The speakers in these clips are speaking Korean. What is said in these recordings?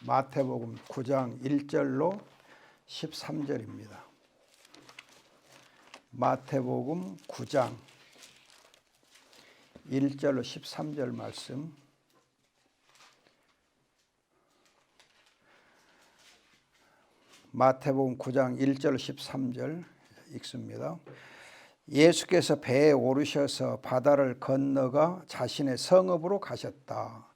마태복음 9장 1절로 13절입니다. 마태복음 9장 1절로 13절 말씀. 마태복음 9장 1절 13절 읽습니다. 예수께서 배에 오르셔서 바다를 건너가 자신의 성읍으로 가셨다.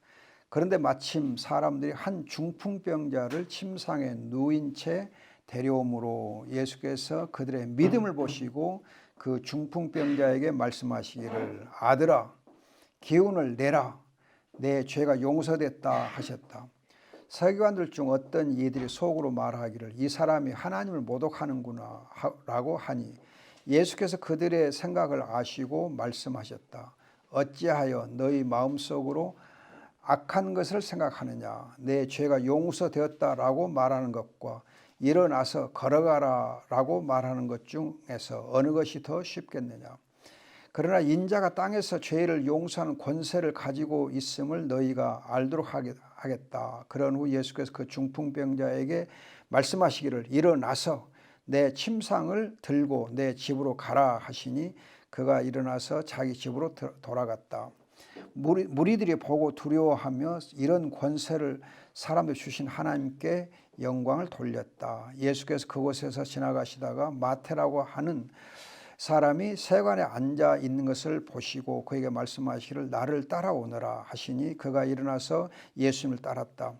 그런데 마침 사람들이 한 중풍병자를 침상에 누인 채 데려오므로 예수께서 그들의 믿음을 보시고 그 중풍병자에게 말씀하시기를 아들아 기운을 내라 내 죄가 용서됐다 하셨다. 서기관들 중 어떤 이들이 속으로 말하기를 이 사람이 하나님을 모독하는구나 라고 하니 예수께서 그들의 생각을 아시고 말씀하셨다. 어찌하여 너희 마음속으로 악한 것을 생각하느냐. 내 죄가 용서되었다라고 말하는 것과 일어나서 걸어가라라고 말하는 것 중에서 어느 것이 더 쉽겠느냐. 그러나 인자가 땅에서 죄를 용서하는 권세를 가지고 있음을 너희가 알도록 하겠다. 그런 후 예수께서 그 중풍병자에게 말씀하시기를 일어나서 내 침상을 들고 내 집으로 가라 하시니 그가 일어나서 자기 집으로 돌아갔다. 무리들이 보고 두려워하며 이런 권세를 사람들 주신 하나님께 영광을 돌렸다. 예수께서 그곳에서 지나가시다가 마태라고 하는 사람이 세관에 앉아 있는 것을 보시고 그에게 말씀하시기를 나를 따라오너라 하시니 그가 일어나서 예수님을 따랐다.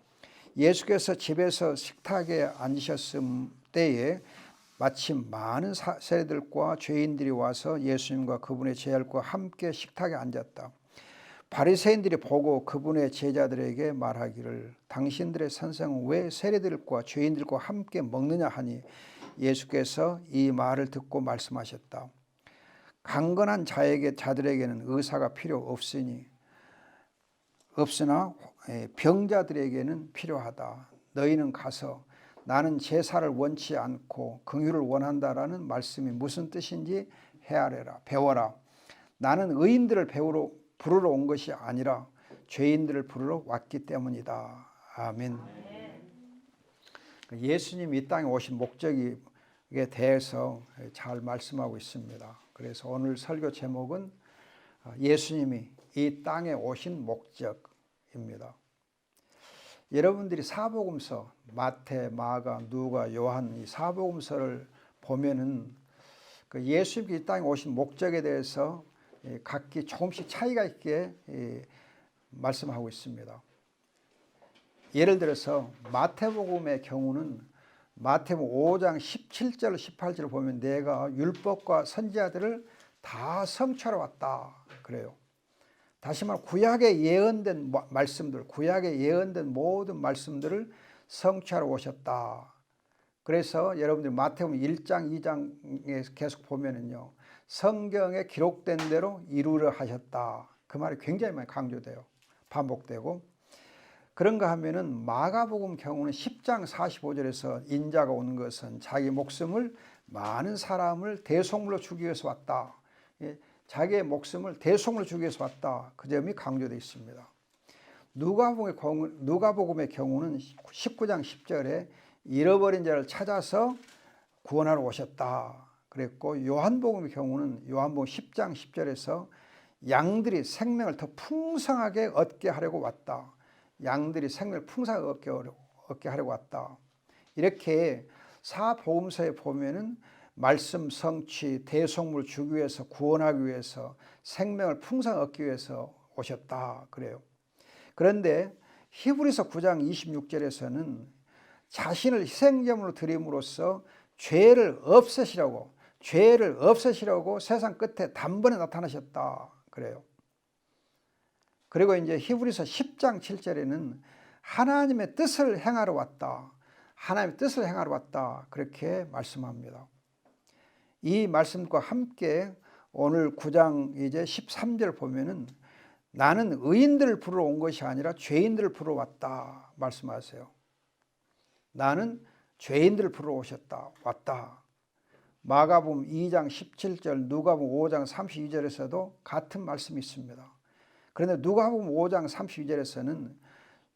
예수께서 집에서 식탁에 앉으셨을 때에 마침 많은 세리들과 죄인들이 와서 예수님과 그분의 제자들과 함께 식탁에 앉았다. 바리새인들이 보고 그분의 제자들에게 말하기를 당신들의 선생은 왜 세리들과 죄인들과 함께 먹느냐 하니 예수께서 이 말을 듣고 말씀하셨다. 강건한 자들에게는 의사가 필요 없으나 병자들에게는 필요하다. 너희는 가서 나는 제사를 원치 않고 긍휼을 원한다라는 말씀이 무슨 뜻인지 헤아려라. 배워라. 나는 의인들을 부르러 온 것이 아니라 죄인들을 부르러 왔기 때문이다. 아멘. 예수님이 이 땅에 오신 목적에 대해서 잘 말씀하고 있습니다. 그래서 오늘 설교 제목은 예수님이 이 땅에 오신 목적입니다. 여러분들이 사복음서 마태, 마가, 누가, 요한 이 사복음서를 보면은 그 예수님이 이 땅에 오신 목적에 대해서 각기 조금씩 차이가 있게 말씀하고 있습니다. 예를 들어서 마태복음의 경우는 마태복음 5장 17절 18절을 보면 내가 율법과 선지자들을 다 성취하러 왔다 그래요. 다시 말해 구약에 예언된 말씀들, 구약에 예언된 모든 말씀들을 성취하러 오셨다. 그래서 여러분들 마태복음 1장 2장에 계속 보면은요. 성경에 기록된 대로 이루려 하셨다. 그 말이 굉장히 많이 강조돼요. 반복되고. 그런가 하면은 마가복음 경우는 10장 45절에서 인자가 온 것은 자기 목숨을 많은 사람을 대속물로 주기 위해서 왔다. 자기의 목숨을 대속물로 주기 위해서 왔다. 그 점이 강조되어 있습니다. 누가복음의 경우는 19장 10절에 잃어버린 자를 찾아서 구원하러 오셨다. 그랬고 요한복음의 경우는 요한복음 10장 10절에서 양들이 생명을 더 풍성하게 얻게 하려고 왔다. 양들이 생명을 풍성하게 얻게 하려고 왔다. 이렇게 사복음서에 보면은 말씀 성취, 대속물 주기 위해서 구원하기 위해서 생명을 풍성하게 얻기 위해서 오셨다. 그래요. 그런데 히브리서 9장 26절에서는 자신을 희생제물로 드림으로써 죄를 없애시려고 세상 끝에 단번에 나타나셨다. 그래요. 그리고 이제 히브리서 10장 7절에는 하나님의 뜻을 행하러 왔다. 하나님의 뜻을 행하러 왔다. 그렇게 말씀합니다. 이 말씀과 함께 오늘 9장 이제 13절 보면은 나는 의인들을 부르러 온 것이 아니라 죄인들을 부르러 왔다. 말씀하세요. 나는 죄인들을 부르러 왔다. 마가복음 2장 17절, 누가복음 5장 32절에서도 같은 말씀이 있습니다. 그런데 누가복음 5장 32절에서는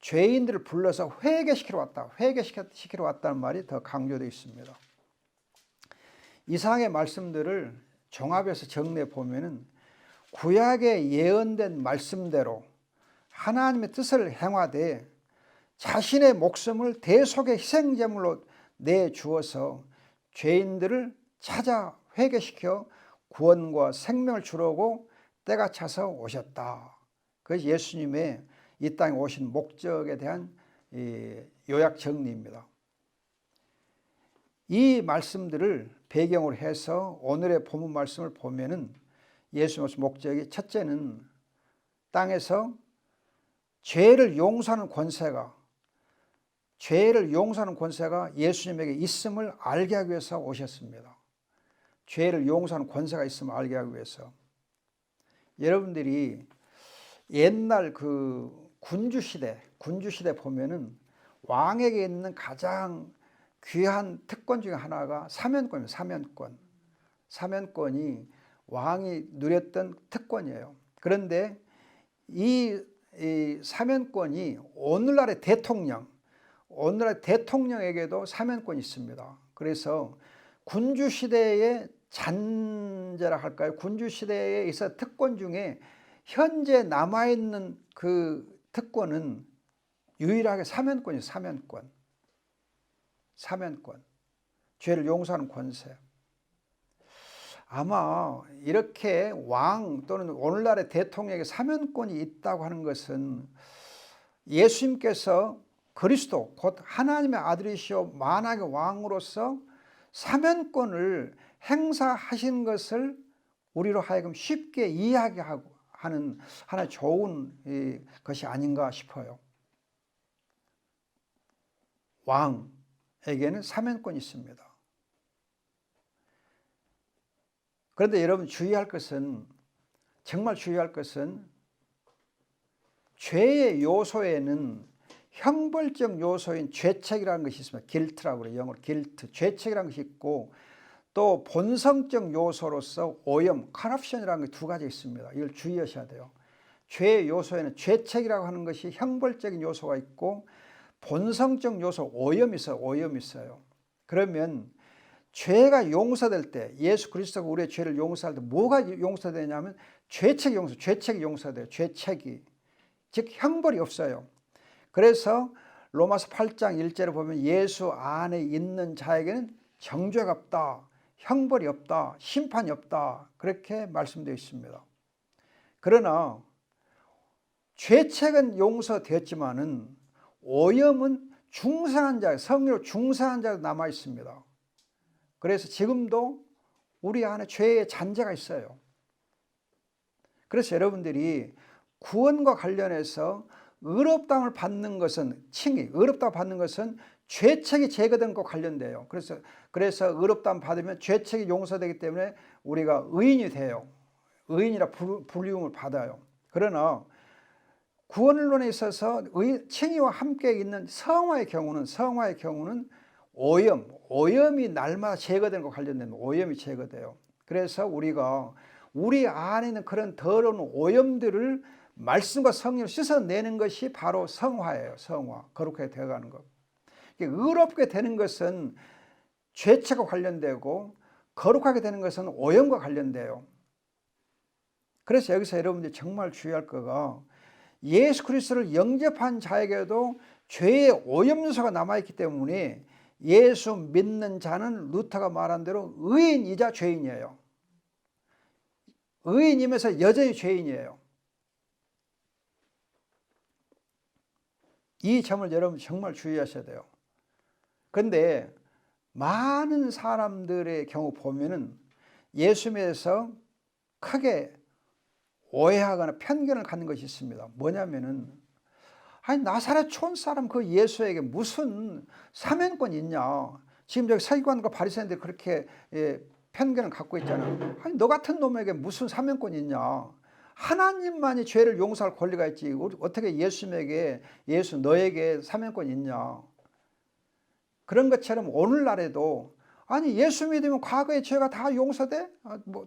죄인들을 불러서 회개시키러 왔다. 회개시키러 왔다는 말이 더 강조되어 있습니다. 이상의 말씀들을 종합해서 정리해 보면은 구약에 예언된 말씀대로 하나님의 뜻을 행하되 자신의 목숨을 대속의 희생제물로 내주어서 죄인들을 찾아 회개시켜 구원과 생명을 주려고 때가 차서 오셨다. 그것이 예수님의 이 땅에 오신 목적에 대한 요약 정리입니다. 이 말씀들을 배경으로 해서 오늘의 본문 말씀을 보면은 예수님의 목적이 첫째는 땅에서 죄를 용서하는 권세가 예수님에게 있음을 알게 하기 위해서 오셨습니다. 죄를 용서하는 권세가 있음을 알게 하기 위해서. 여러분들이 옛날 그 군주시대 보면은 왕에게 있는 가장 귀한 특권 중에 하나가 사면권입니다. 사면권이 왕이 누렸던 특권이에요. 그런데 이 사면권이 오늘날의 대통령에게도 사면권이 있습니다. 그래서 군주시대의 잔재라 할까요? 군주시대에 있어 특권 중에 현재 남아있는 그 특권은 유일하게 사면권이에요. 사면권. 죄를 용서하는 권세. 아마 이렇게 왕 또는 오늘날의 대통령에게 사면권이 있다고 하는 것은 예수님께서 그리스도 곧 하나님의 아들이시오 만왕의 왕으로서 사면권을 행사하신 것을 우리로 하여금 쉽게 이해하게 하는 하나의 좋은 것이 아닌가 싶어요. 왕에게는 사면권이 있습니다. 그런데 여러분 정말 주의할 것은 죄의 요소에는 형벌적 요소인 죄책이라는 것이 있습니다. guilt라고 그래요. 영어로 guilt. 죄책이라는 것이 있고 또 본성적 요소로서 오염, corruption이라는 게 두 가지 있습니다. 이걸 주의하셔야 돼요. 죄의 요소에는 죄책이라고 하는 것이 형벌적인 요소가 있고 본성적 요소, 오염이 있어요. 그러면 죄가 용서될 때 예수 그리스도가 우리의 죄를 용서할 때 뭐가 용서되냐면 죄책이 용서돼요. 죄책이. 즉 형벌이 없어요. 그래서 로마서 8장 1절을 보면 예수 안에 있는 자에게는 정죄가 없다. 형벌이 없다. 심판이 없다. 그렇게 말씀되어 있습니다. 그러나 죄책은 용서되었지만은 오염은 중상한 자, 성리로 중상한 자가 남아 있습니다. 그래서 지금도 우리 안에 죄의 잔재가 있어요. 그래서 여러분들이 구원과 관련해서 의롭다움을 받는 것은 의롭다움을 받는 것은 죄책이 제거된 것과 관련돼요. 그래서 의롭다움 받으면 죄책이 용서되기 때문에 우리가 의인이 돼요. 의인이라 불리움을 받아요. 그러나 구원론에 있어서 칭의와 함께 있는 성화의 경우는 오염이 날마다 제거되는 것과 관련된 오염이 제거돼요. 그래서 우리가 우리 안에 있는 그런 더러운 오염들을 말씀과 성령으로 씻어내는 것이 바로 성화예요. 거룩하게 되어가는 것. 의롭게 되는 것은 죄책과 관련되고 거룩하게 되는 것은 오염과 관련돼요. 그래서 여기서 여러분들이 정말 주의할 거가 예수 그리스도를 영접한 자에게도 죄의 오염 요소가 남아있기 때문에 예수 믿는 자는 루터가 말한 대로 의인이자 죄인이에요. 의인이면서 여전히 죄인이에요. 이 점을 여러분 정말 주의하셔야 돼요. 그런데 많은 사람들의 경우 보면은 예수님에 대해서 크게 오해하거나 편견을 갖는 것이 있습니다. 뭐냐면은 나사렛 촌 사람 그 예수에게 무슨 사면권이 있냐. 지금 저기 서기관과 바리새인들이 그렇게 편견을 갖고 있잖아. 너 같은 놈에게 무슨 사면권이 있냐. 하나님만이 죄를 용서할 권리가 있지. 어떻게 예수 너에게 사면권이 있냐. 그런 것처럼 오늘날에도 예수 믿으면 과거의 죄가 다 용서돼?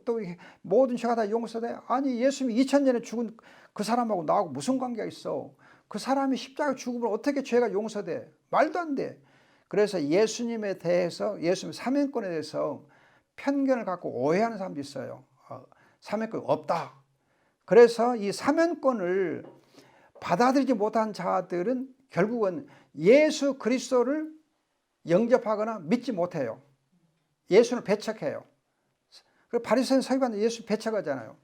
또 모든 죄가 다 용서돼? 예수님이 2000년에 죽은 그 사람하고 나하고 무슨 관계가 있어? 그 사람이 십자가 죽으면 어떻게 죄가 용서돼? 말도 안 돼. 그래서 예수님에 대해서, 예수님 사명권에 대해서 편견을 갖고 오해하는 사람도 있어요. 사명권 없다. 그래서 이 사명권을 받아들이지 못한 자들은 결국은 예수 그리스도를 영접하거나 믿지 못해요. 예수를 배척해요. 바리새인 서기관도 예수 배척하잖아요.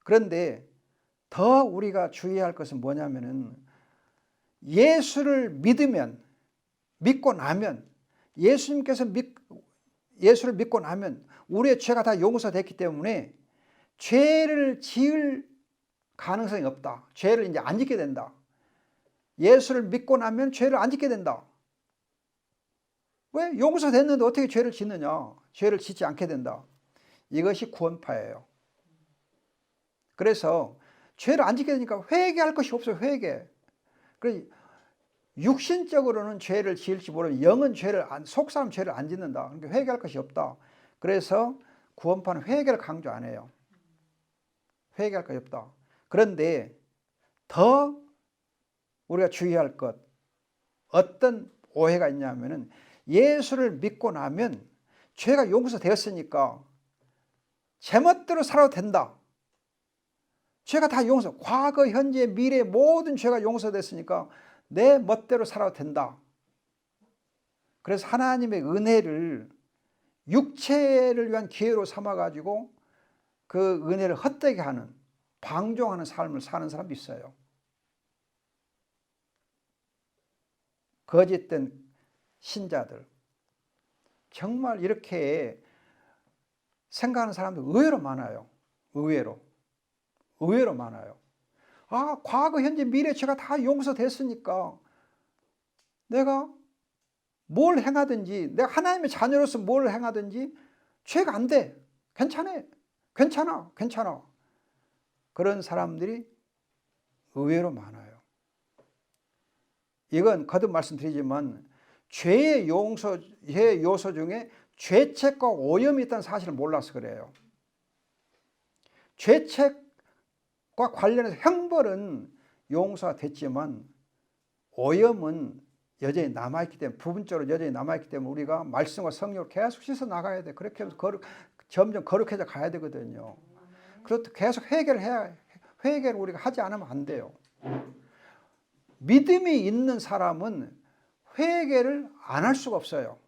그런데 더 우리가 주의할 것은 뭐냐면은 예수를 믿고 나면 예수를 믿고 나면 우리의 죄가 다 용서됐기 때문에 죄를 지을 가능성이 없다. 죄를 이제 안 짓게 된다. 예수를 믿고 나면 죄를 안 짓게 된다. 왜? 용서됐는데 어떻게 죄를 짓느냐? 죄를 짓지 않게 된다. 이것이 구원파예요. 그래서 죄를 안 짓게 되니까 회개할 것이 없어요. 회개. 그래서 육신적으로는 죄를 지을지 모르는 영은 속사람 죄를 안 짓는다. 그러니까 회개할 것이 없다. 그래서 구원파는 회개를 강조 안 해요. 회개할 것이 없다. 그런데 더 우리가 주의할 것, 어떤 오해가 있냐면은 예수를 믿고 나면 죄가 용서되었으니까 제멋대로 살아도 된다. 죄가 다 과거, 현재, 미래 모든 죄가 용서됐으니까 내 멋대로 살아도 된다. 그래서 하나님의 은혜를 육체를 위한 기회로 삼아가지고 그 은혜를 헛되게 하는, 방종하는 삶을 사는 사람도 있어요. 거짓된 신자들. 정말 이렇게 생각하는 사람들 의외로 많아요. 의외로 많아요. 과거, 현재, 미래 죄가 다 용서됐으니까 내가 뭘 행하든지, 내가 하나님의 자녀로서 뭘 행하든지 죄가 안 돼. 괜찮아. 그런 사람들이 의외로 많아요. 이건 거듭 말씀드리지만 죄의 요소 중에 죄책과 오염이 있다는 사실을 몰라서 그래요. 죄책과 관련해서 형벌은 용서가 됐지만 오염은 여전히 남아있기 때문에, 부분적으로 여전히 남아있기 때문에 우리가 말씀과 성령으로 계속 씻어 나가야 돼. 그렇게 해서 점점 거룩해져 가야 되거든요. 그렇다 계속 회개를 우리가 하지 않으면 안 돼요. 믿음이 있는 사람은 회개를 안 할 수가 없어요.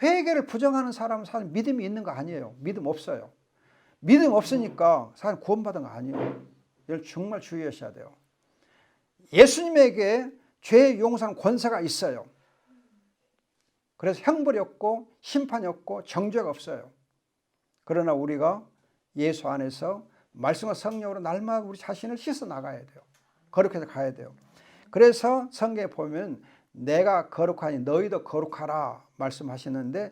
회개를 부정하는 사람은 사실 믿음이 있는 거 아니에요. 믿음 없어요. 믿음 없으니까 사실 구원받은 거 아니에요. 이걸 정말 주의하셔야 돼요. 예수님에게 죄의 용서하는 권세가 있어요. 그래서 형벌이 없고 심판이 없고 정죄가 없어요. 그러나 우리가 예수 안에서 말씀과 성령으로 날마다 우리 자신을 씻어 나가야 돼요. 거룩해서 가야 돼요. 그래서 성경에 보면 내가 거룩하니 너희도 거룩하라 말씀하시는데,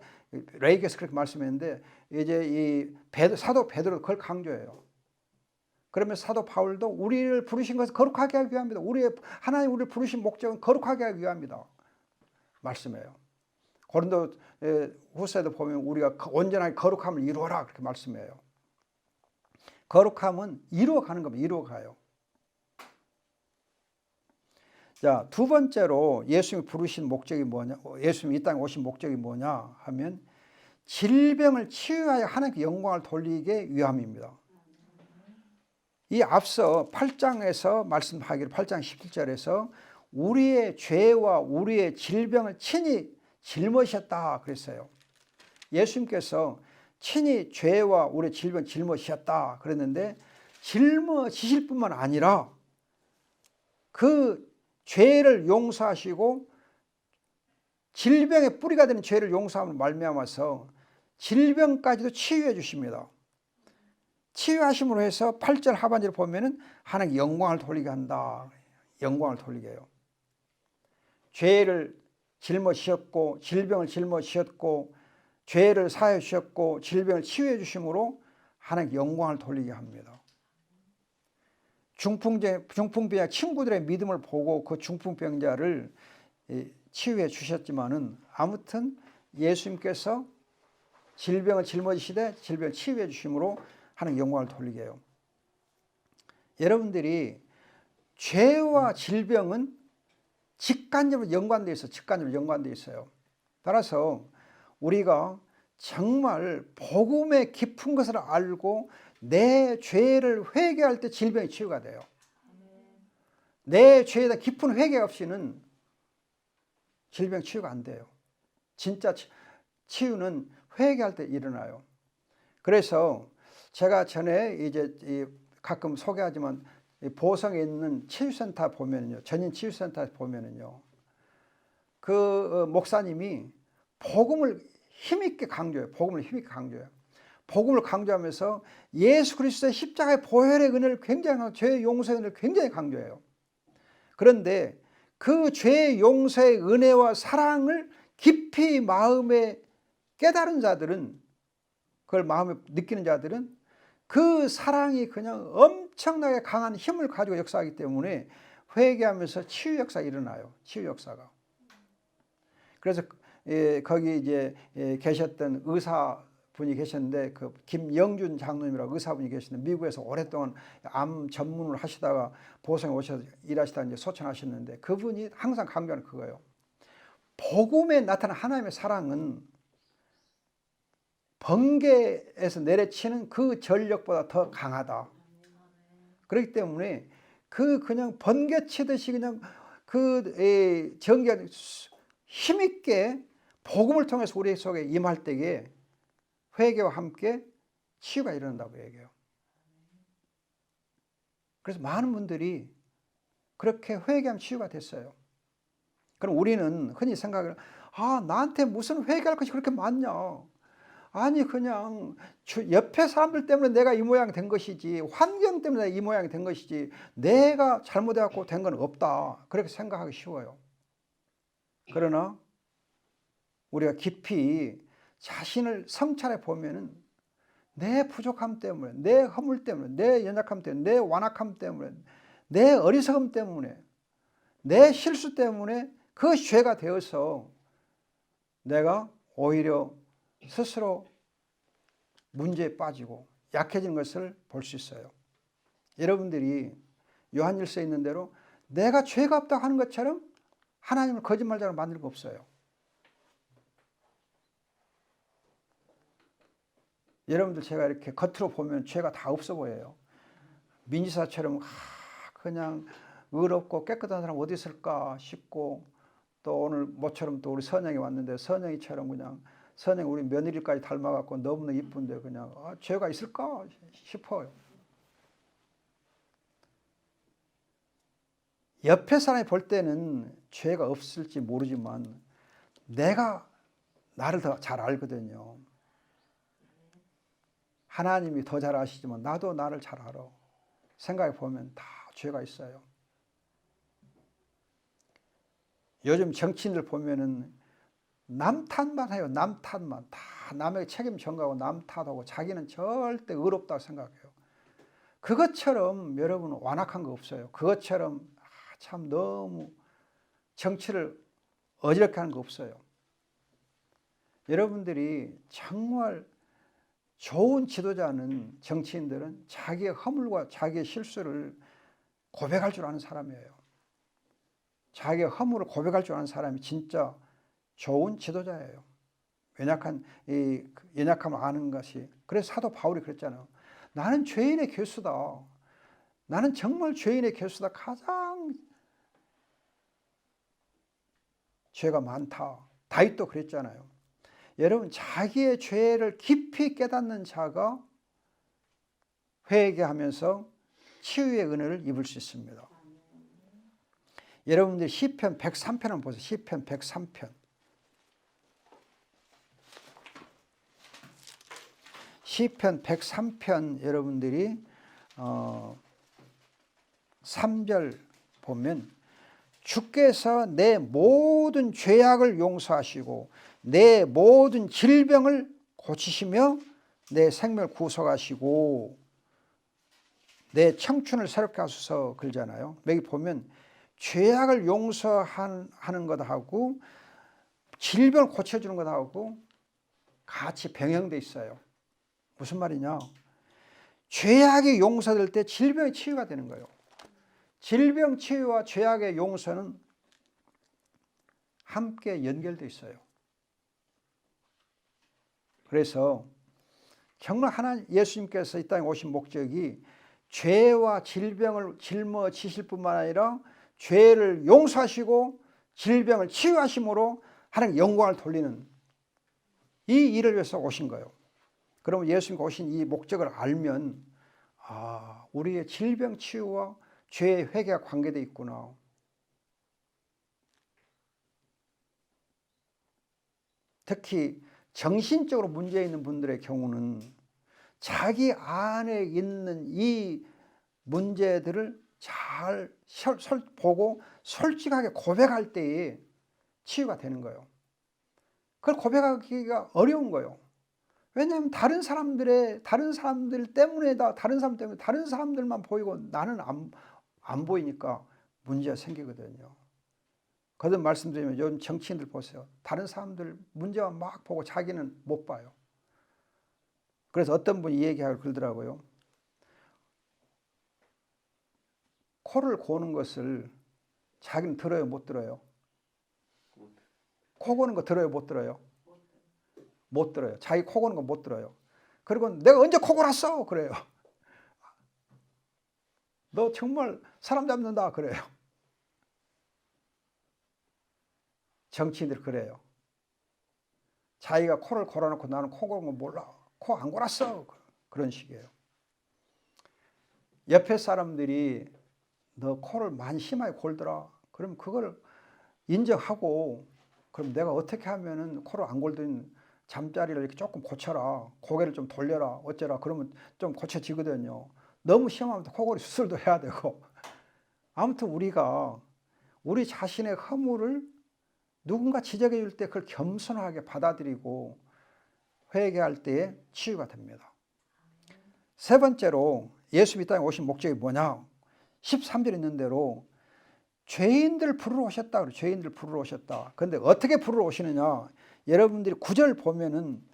레이기에서 그렇게 말씀했는데 이제 이 사도 베드로도 그걸 강조해요. 그러면 사도 바울도 우리를 부르신 것은 거룩하게 하기 위함이다. 하나님 우리를 부르신 목적은 거룩하게 하기 위함이다 말씀해요. 고린도 후서에도 보면 우리가 온전하게 거룩함을 이루어라 그렇게 말씀해요. 거룩함은 이루어가는 겁니다. 이루어가요. 자, 두 번째로 예수님이 부르신 목적이 뭐냐, 예수님이 이 땅에 오신 목적이 뭐냐 하면 질병을 치유하여 하나님께 영광을 돌리게 위함입니다. 이 앞서 8장에서 말씀하기를 8장 17절에서 우리의 죄와 우리의 질병을 친히 짊어지셨다 그랬어요. 예수님께서 친히 죄와 우리의 질병을 짊어지셨다 그랬는데, 짊어지실 뿐만 아니라 그 죄를 용서하시고 질병의 뿌리가 되는 죄를 용서함을 말미암아서 질병까지도 치유해 주십니다. 치유하심으로 해서 8절 하반절을 보면은 하나님께 영광을 돌리게 한다. 영광을 돌리게 해요. 죄를 짊어지셨고 질병을 짊어지셨고 죄를 사해 주셨고 질병을 치유해 주심으로 하나님께 영광을 돌리게 합니다. 중풍병자 친구들의 믿음을 보고 그 중풍병자를 치유해 주셨지만은 아무튼 예수님께서 질병을 짊어지시되 질병을 치유해 주심으로 하는 영광을 돌리게 해요. 여러분들이 죄와 질병은 직간접으로 연관되어 있어요. 직간접으로 연관되어 있어요. 따라서 우리가 정말 복음의 깊은 것을 알고 내 죄를 회개할 때 질병이 치유가 돼요. 내 죄에 대한 깊은 회개 없이는 질병 치유가 안 돼요. 진짜 치유는 회개할 때 일어나요. 그래서 제가 전에 이제 가끔 소개하지만 보성에 있는 치유센터 보면요, 전인 치유센터 보면은요, 그 목사님이 복음을 힘있게 강조해요. 복음을 힘있게 강조해요. 복음을 강조하면서 예수 그리스도의 십자가의 보혈의 은혜를 굉장히, 죄의 용서의 은혜를 굉장히 강조해요. 그런데 그 죄의 용서의 은혜와 사랑을 깊이 마음에 깨달은 자들은, 그걸 마음에 느끼는 자들은 그 사랑이 그냥 엄청나게 강한 힘을 가지고 역사하기 때문에 회개하면서 치유 역사가 일어나요. 치유 역사가. 그래서 거기 이제 계셨던 의사분이 계셨는데, 그 김영준 장로님이라고 의사분이 계셨는데, 미국에서 오랫동안 암 전문을 하시다가 보성에 오셔서 일하시다가 이제 소천하셨는데, 그분이 항상 강조하는 그거예요. 복음에 나타난 하나님의 사랑은 번개에서 내려치는 그 전력보다 더 강하다. 그렇기 때문에 그냥 번개 치듯이 그냥 그 전기가 힘있게 복음을 통해서 우리 속에 임할 때에 회개와 함께 치유가 일어난다고 얘기해요. 그래서 많은 분들이 그렇게 회개하면 치유가 됐어요. 그럼 우리는 흔히 생각을, 나한테 무슨 회개할 것이 그렇게 많냐. 아니 그냥 옆에 사람들 때문에 내가 이 모양이 된 것이지, 환경 때문에 이 모양이 된 것이지, 내가 잘못해갖고 된 건 없다. 그렇게 생각하기 쉬워요. 그러나 우리가 깊이 자신을 성찰해 보면은 내 부족함 때문에, 내 허물 때문에, 내 연약함 때문에, 내 완악함 때문에, 내 어리석음 때문에, 내 실수 때문에 그 죄가 되어서 내가 오히려 스스로 문제에 빠지고 약해지는 것을 볼 수 있어요. 여러분들이 요한일서에 있는 대로 내가 죄가 없다고 하는 것처럼 하나님을 거짓말자로 만들 거 없어요. 여러분들 제가 이렇게 겉으로 보면 죄가 다 없어 보여요. 민지사처럼 그냥 의롭고 깨끗한 사람 어디 있을까 싶고, 또 오늘 모처럼 또 우리 선영이 왔는데 선영이처럼 그냥 선영 우리 며느리까지 닮아갖고 너무나 이쁜데 그냥 죄가 있을까 싶어요. 옆에 사람이 볼 때는 죄가 없을지 모르지만 내가 나를 더 잘 알거든요. 하나님이 더 잘 아시지만 나도 나를 잘 알아. 생각해 보면 다 죄가 있어요. 요즘 정치인들 보면은 남 탓만 해요. 남 탓만. 다 남에게 책임 전가하고 남 탓하고 자기는 절대 의롭다고 생각해요. 그것처럼 여러분 완악한 거 없어요. 그것처럼 참 너무 정치를 어지럽게 하는 거 없어요. 여러분들이 정말 좋은 지도자는, 정치인들은 자기의 허물과 자기의 실수를 고백할 줄 아는 사람이에요. 자기의 허물을 고백할 줄 아는 사람이 진짜 좋은 지도자예요. 연약함을 아는 것이. 그래서 사도 바울이 그랬잖아요. 나는 죄인의 괴수다. 나는 정말 죄인의 괴수다. 가장 죄가 많다. 다윗도 그랬잖아요. 여러분, 자기의 죄를 깊이 깨닫는 자가 회개하면서 치유의 은혜를 입을 수 있습니다. 여러분들 시편 103편 한번 보세요. 시편 103편. 시편 103편 여러분들이 3절 보면, 주께서 내 모든 죄악을 용서하시고 내 모든 질병을 고치시며 내 생명을 구속하시고 내 청춘을 새롭게 하소서 그러잖아요. 여기 보면 죄악을 용서하는 것하고 질병을 고쳐주는 것하고 같이 병행되어 있어요. 무슨 말이냐? 죄악이 용서될 때 질병이 치유가 되는 거예요. 질병 치유와 죄악의 용서는 함께 연결되어 있어요. 그래서 정말 예수님께서 이 땅에 오신 목적이 죄와 질병을 짊어지실 뿐만 아니라 죄를 용서하시고 질병을 치유하심으로 하나님 영광을 돌리는 이 일을 위해서 오신 거예요. 그러면 예수님이 오신 이 목적을 알면 우리의 질병 치유와 죄의 회개가 관계되어 있구나. 특히 정신적으로 문제 있는 분들의 경우는 자기 안에 있는 이 문제들을 잘 보고 솔직하게 고백할 때에 치유가 되는 거예요. 그걸 고백하기가 어려운 거예요. 왜냐하면 다른 사람들 때문에 다른 사람들만 보이고 나는 안 보이니까 문제가 생기거든요. 거듭 말씀드리면 요즘 정치인들 보세요. 다른 사람들 문제만 막 보고 자기는 못 봐요. 그래서 어떤 분이 이 얘기하고 그러더라고요. 코를 고는 것을 자기는 들어요, 못 들어요? 코 고는 거 들어요, 못 들어요? 못 들어요. 자기 코 고는 거 못 들어요. 그리고 내가 언제 코 골았어? 그래요. 너 정말 사람 잡는다 그래요. 정치인들이 그래요. 자기가 코를 골아놓고 나는 코 고는 거 몰라. 코 안 골았어. 그런 식이에요. 옆에 사람들이 너 코를 많이 심하게 골더라. 그럼 그걸 인정하고 그럼 내가 어떻게 하면은 코를 안 골든 잠자리를 이렇게 조금 고쳐라. 고개를 좀 돌려라. 어쩌라. 그러면 좀 고쳐지거든요. 너무 심하면 코골이 수술도 해야 되고. 아무튼 우리가 우리 자신의 허물을 누군가 지적해 줄 때 그걸 겸손하게 받아들이고 회개할 때에 치유가 됩니다. 세 번째로 예수님이 땅에 오신 목적이 뭐냐? 13절 있는 대로 죄인들 부르러 오셨다. 그래요. 죄인들 부르러 오셨다. 그런데 어떻게 부르러 오시느냐? 여러분들이 9절 보면은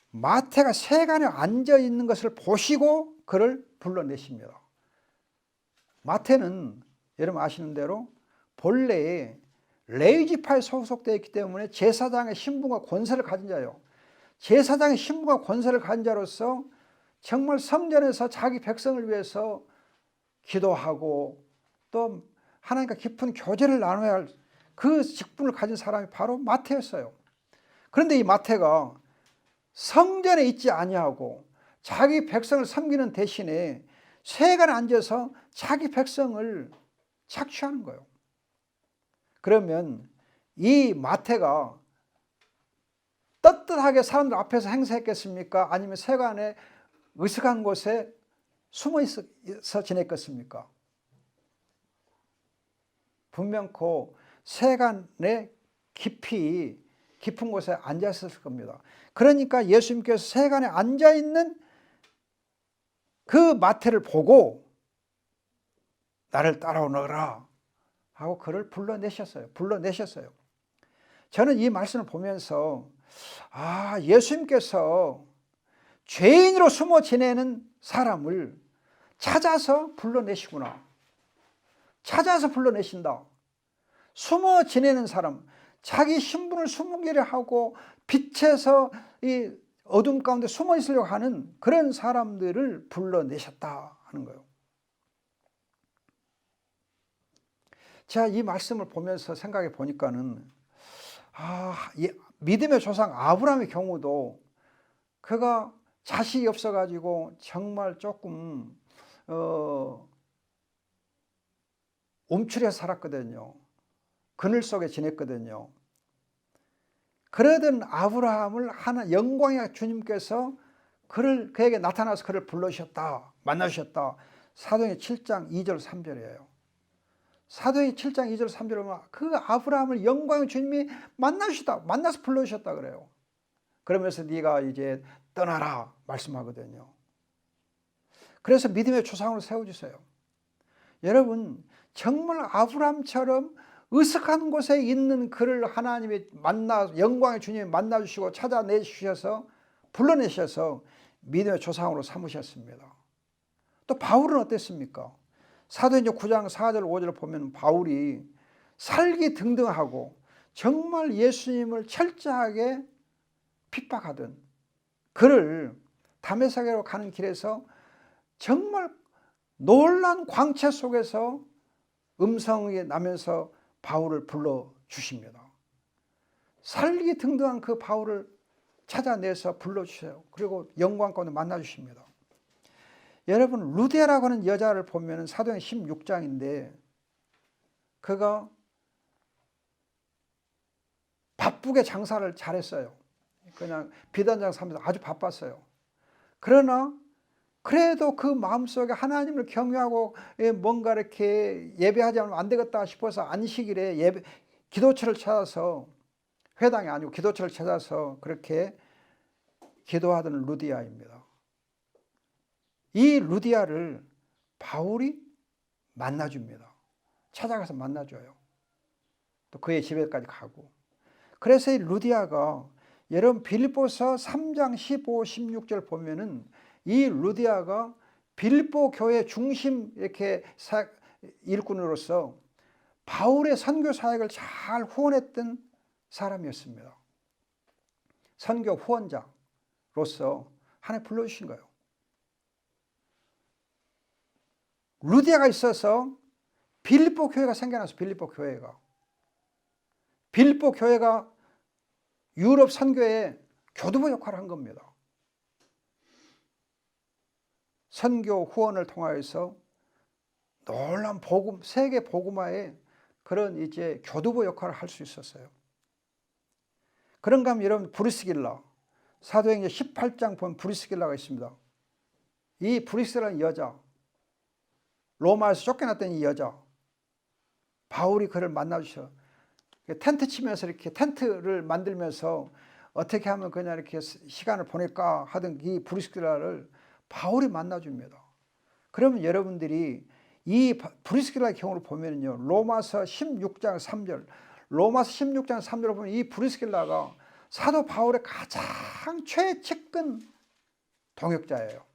마태가 세간에 앉아 있는 것을 보시고 그를 불러내십니다. 마태는 여러분 아시는 대로 본래 레위 지파에 소속되어 있기 때문에 제사장의 신분과 권세를 가진 자예요. 제사장의 신분과 권세를 가진 자로서 정말 성전에서 자기 백성을 위해서 기도하고 또 하나님과 깊은 교제를 나눠야 할 그 직분을 가진 사람이 바로 마태였어요. 그런데 이 마태가 성전에 있지 아니하고 자기 백성을 섬기는 대신에 세간에 앉아서 자기 백성을 착취하는 거예요. 그러면 이 마태가 떳떳하게 사람들 앞에서 행세했겠습니까? 아니면 세간에 으슥한 곳에 숨어 있어 지냈겠습니까? 분명코 세간에 깊은 곳에 앉아 있었을 겁니다. 그러니까 예수님께서 세간에 앉아 있는 그 마태를 보고 나를 따라오너라 하고 그를 불러내셨어요. 저는 이 말씀을 보면서 예수님께서 죄인으로 숨어 지내는 사람을 찾아서 불러내시구나. 찾아서 불러내신다. 숨어 지내는 사람, 자기 신분을 숨기려 하고 빛에서 이 어둠 가운데 숨어 있으려고 하는 그런 사람들을 불러내셨다 하는 거예요. 제가 이 말씀을 보면서 생각해 보니까는 믿음의 조상 아브라함의 경우도 그가 자식이 없어가지고 정말 조금 움츠려 살았거든요. 그늘 속에 지냈거든요. 그러던 아브라함을 영광의 주님께서 그에게 나타나서 그를 불러주셨다. 만나주셨다. 사도행전 7장 2절 3절이에요. 사도행전 7장 2절 3절에 보면 그 아브라함을 영광의 주님이 만나서 불러주셨다 그래요. 그러면서 네가 이제 떠나라 말씀하거든요. 그래서 믿음의 조상으로 세워주세요. 여러분 정말 아브라함처럼 으슥한 곳에 있는 그를 하나님이 영광의 주님이 만나주시고 찾아내주셔서 불러내셔서 믿음의 조상으로 삼으셨습니다. 또 바울은 어땠습니까? 사도행전 9장 4절 5절을 보면 바울이 살기등등하고 정말 예수님을 철저하게 핍박하던 그를 다메섹으로 가는 길에서 정말 놀란 광채 속에서 음성이 나면서 바울을 불러주십니다. 살기등등한 그 바울을 찾아내서 불러주세요. 그리고 영광 가운데 만나주십니다. 여러분, 루디아라고 하는 여자를 보면 사도행전 16장인데 그가 바쁘게 장사를 잘했어요. 그냥 비단장사하면서 아주 바빴어요. 그러나 그래도 그 마음속에 하나님을 경외하고 뭔가 이렇게 예배하지 않으면 안 되겠다 싶어서 안식일에 기도처를 찾아서, 회당이 아니고 기도처를 찾아서 그렇게 기도하던 루디아입니다. 이 루디아를 바울이 만나줍니다. 찾아가서 만나줘요. 또 그의 집에까지 가고. 그래서 이 루디아가, 여러분 빌립보서 3장 15, 16절 보면은 이 루디아가 빌립보 교회 중심 이렇게 일꾼으로서 바울의 선교 사역을 잘 후원했던 사람이었습니다. 선교 후원자로서 하나님 불러주신 거예요. 루디아가 있어서 빌립보 교회가 생겨나서 빌립보 교회가 유럽 선교에 교두보 역할을 한 겁니다. 선교 후원을 통하여서 놀라운 복음, 세계 복음화의 그런 이제 교두보 역할을 할 수 있었어요. 그런가 하면 여러분 브리스길라, 사도행전 18장 보면 브리스길라가 있습니다. 이 브리스길라는 여자, 로마에서 쫓겨났던 이 여자, 바울이 그를 만나주셔. 텐트 치면서 이렇게 텐트를 만들면서 어떻게 하면 그냥 이렇게 시간을 보낼까 하던 이 브리스길라를 바울이 만나줍니다. 그러면 여러분들이 이 브리스길라의 경우를 보면요, 로마서 16장 3절을 보면 이 브리스길라가 사도 바울의 가장 최측근 동역자예요.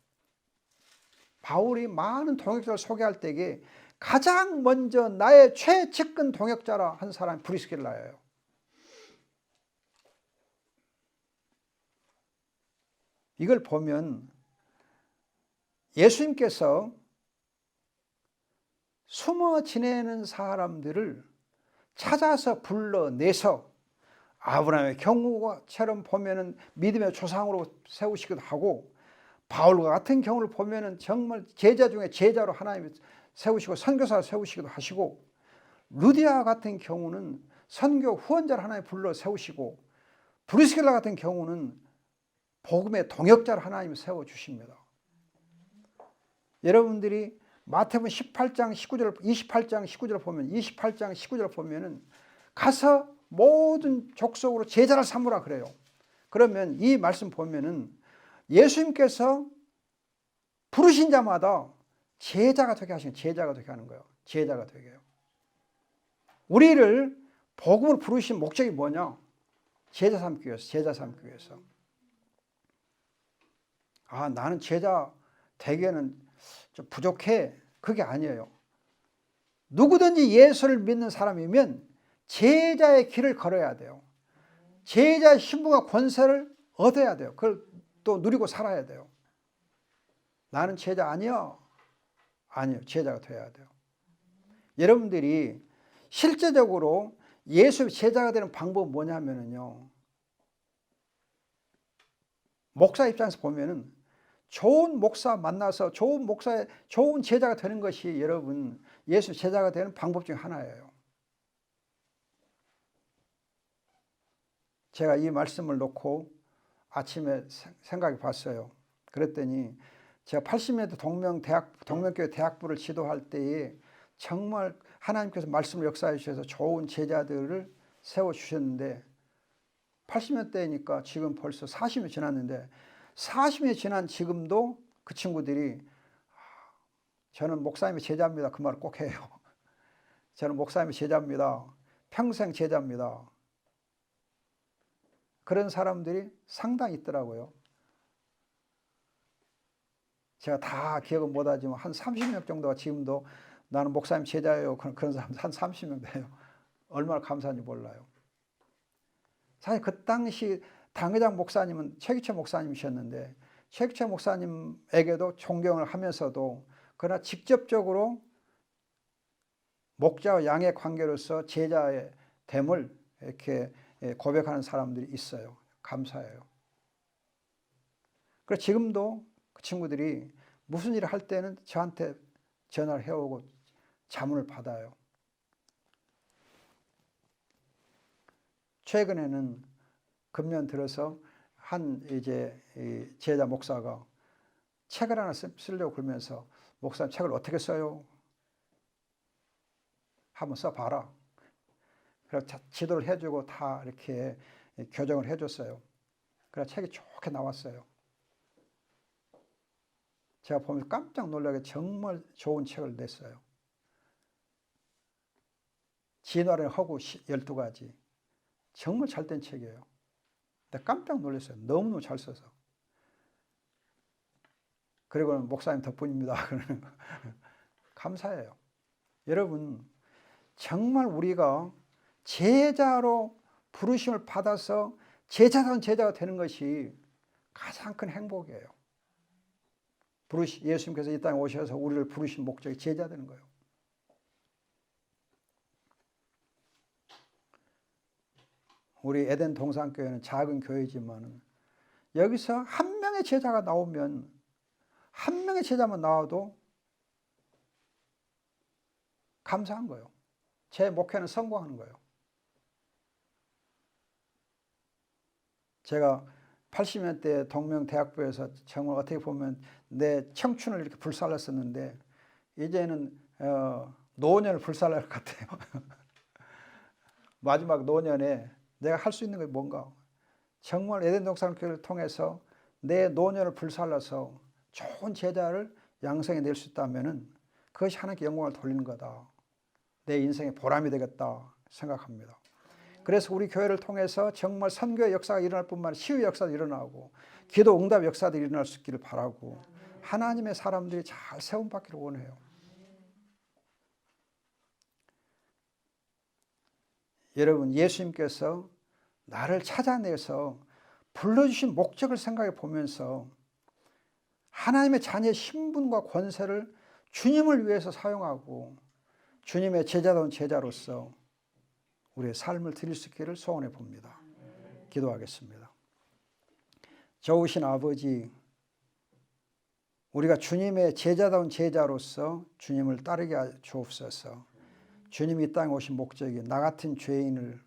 바울이 많은 동역자를 소개할 때에 가장 먼저 나의 최측근 동역자라 한 사람이 브리스길라예요. 이걸 보면 예수님께서 숨어 지내는 사람들을 찾아서 불러내서 아브라함의 경우처럼 보면은 믿음의 조상으로 세우시기도 하고, 바울과 같은 경우를 보면은 정말 제자 중에 제자로 하나님이 세우시고 선교사로 세우시기도 하시고, 루디아 같은 경우는 선교 후원자를 하나님 불러 세우시고, 브리스길라 같은 경우는 복음의 동역자를 하나님이 세워주십니다. 여러분들이 마태복음 28장 19절 보면 28장 19절 보면은 가서 모든 족속으로 제자를 삼으라 그래요. 그러면 이 말씀 보면은 예수님께서 부르신 자마다 제자가 되게 하시는, 제자가 되게 하는 거예요. 제자가 되게 해요. 우리를 복음으로 부르신 목적이 뭐냐? 제자 삼기 위해서. 아, 나는 제자 되기에는 좀 부족해. 그게 아니에요. 누구든지 예수를 믿는 사람이면 제자의 길을 걸어야 돼요. 제자의 신분과 권세를 얻어야 돼요. 그걸 또 누리고 살아야 돼요. 나는 제자 아니요. 아니요. 제자가 되어야 돼요. 여러분들이 실제적으로 예수의 제자가 되는 방법은 뭐냐면요, 목사 입장에서 보면은 좋은 목사 만나서 좋은 제자가 되는 것이 여러분 예수 제자가 되는 방법 중 하나예요. 제가 이 말씀을 놓고 아침에 생각해 봤어요. 그랬더니 제가 80년대 동명교회 대학부를 지도할 때에 정말 하나님께서 말씀을 역사해 주셔서 좋은 제자들을 세워주셨는데, 80년대니까 지금 벌써 40년 지났는데 40년 지난 지금도 그 친구들이 저는 목사님의 제자입니다. 그 말을 꼭 해요. 저는 목사님의 제자입니다. 평생 제자입니다. 그런 사람들이 상당히 있더라고요. 제가 다 기억은 못하지만 한 30명 정도가 지금도 나는 목사님 제자예요. 그런 사람 한 30명 돼요. 얼마나 감사한지 몰라요. 사실 그 당시 당회장 목사님은 최기철 목사님이셨는데 최기철 목사님에게도 존경을 하면서도 그러나 직접적으로 목자와 양의 관계로서 제자의 됨을 이렇게 고백하는 사람들이 있어요. 감사해요. 그래서 지금도 그 친구들이 무슨 일을 할 때는 저한테 전화를 해오고 자문을 받아요. 최근에는 금년 들어서 한 이제 제자 목사가 책을 하나 쓰려고 그러면서 목사님 책을 어떻게 써요? 한번 써봐라. 그래서 지도를 해주고 다 이렇게 교정을 해줬어요. 그래서 책이 좋게 나왔어요. 제가 보면서 깜짝 놀라게 정말 좋은 책을 냈어요. 진화의 허구 12가지. 정말 잘된 책이에요. 근데 깜짝 놀랐어요. 너무너무 잘 써서. 그리고는 목사님 덕분입니다. 감사해요. 여러분, 정말 우리가 제자로 부르심을 받아서 제자다운 제자가 되는 것이 가장 큰 행복이에요. 예수님께서 이 땅에 오셔서 우리를 부르신 목적이 제자 되는 거예요. 우리 에덴 동산교회는 작은 교회지만 여기서 한 명의 제자가 나오면 한 명의 제자만 나와도 감사한 거예요. 제 목회는 성공하는 거예요. 제가 80년대 동명대학부에서 정말 어떻게 보면 내 청춘을 이렇게 불살랐었는데 이제는 노년을 불살랄 것 같아요. 마지막 노년에 내가 할 수 있는 게 뭔가 정말 에덴 동산교회를 통해서 내 노년을 불살라서 좋은 제자를 양성해 낼 수 있다면 그것이 하나님께 영광을 돌리는 거다. 내 인생의 보람이 되겠다 생각합니다. 그래서 우리 교회를 통해서 정말 선교의 역사가 일어날 뿐만 아니라 시의 역사도 일어나고 기도 응답 역사도 일어날 수 있기를 바라고 하나님의 사람들이 잘 세움받기를 원해요. 여러분, 예수님께서 나를 찾아내서 불러주신 목적을 생각해 보면서 하나님의 자녀의 신분과 권세를 주님을 위해서 사용하고 주님의 제자다운 제자로서 우리의 삶을 드릴 수 있기를 소원해 봅니다. 기도하겠습니다. 좋으신 아버지, 우리가 주님의 제자다운 제자로서 주님을 따르게 주옵소서. 주님이 이 땅에 오신 목적이 나 같은 죄인을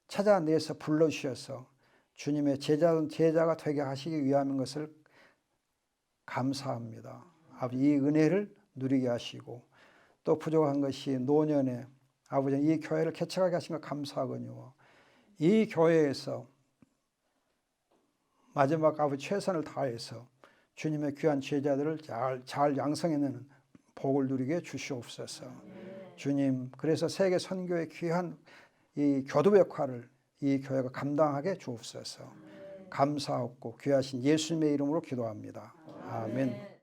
찾아내서 불러주셔서 주님의 제자다운 제자가 되게 하시기 위함인 것을 감사합니다. 아버지, 이 은혜를 누리게 하시고 또 부족한 것이 노년에 아버지 이 교회를 개척하게 하신 것 감사하거니와 이 교회에서 마지막 아버지 최선을 다해서 주님의 귀한 제자들을 잘 양성해내는 복을 누리게 주시옵소서. 주님, 그래서 세계 선교의 귀한 이 교도 역할을 이 교회가 감당하게 주옵소서. 감사하고 귀하신 예수님의 이름으로 기도합니다. 아멘.